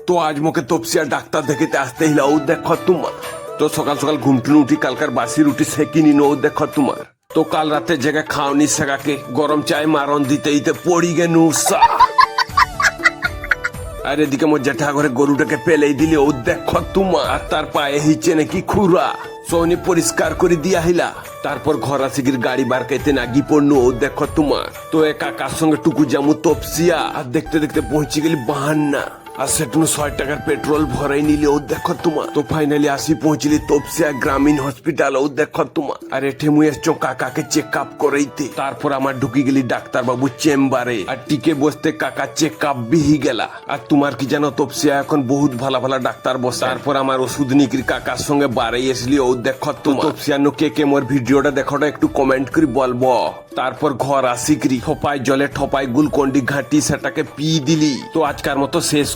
তো আজ মোকে তপসিয়া ডাক্তার দেখিতে আসতে হিলা ও দেখো তোমার। তো সকাল সকাল ঘুমটুন উঠি কালকার বাসি রুটি সেকিনি নো দেখো তোমার। তো কাল রাতে জায়গায় খাওনি সেগাকে গরম চায় মারণ দিতে দিতে পড়ি গে নুসা। আর এদিকে মোর জেঠা ঘরে গরুটাকে পেলেই দিলে ও দেখো তোমার। আর তার পায়ে হিচে নাকি খুরা সোনি পরিষ্কার করে দিয়া হিলা। তারপর ঘর আসিগির গাড়ি বার খাইতে নাগি পড়নু ও দেখো তোমার। তো এ কাকার সঙ্গে টুকু জামু তপসিয়া আর দেখতে দেখতে পৌঁছে গেলি 52 আর সেটুনু 6 টাকার পেট্রোল ভরাই নিলে ও দেখো তোমার। তো ফাইনালি আসি পৌঁছলি তপসিয়া গ্রামীণ হসপিটাল ও দেখো তোমার। আর এঠে মুই এসছো কাকাকে চেক আপ করাইতে। তারপর আমার ঢুকি গেলি ডাক্তার বাবু চেম্বারে আর টিকে বসতে কাকা চেক আপ বিহি গেলা। আর তোমার কি জানো তপসিয়া এখন বহুত ভালো ভালো ডাক্তার বসে। তারপর আমার ওষুধ নিকির কাকার সঙ্গে বাড়াই আসলি ও দেখো তোমার। তপসিয়া নো কে মোর ভিডিওটা দেখোটা একটু কমেন্ট করে বলবো। তারপর ঘর আসিকরি ঠোপায় জলে ঠোপায় গুলকন্ডি ঘাটি সেটাকে পি দিলি। তো আজকার মতো শেষ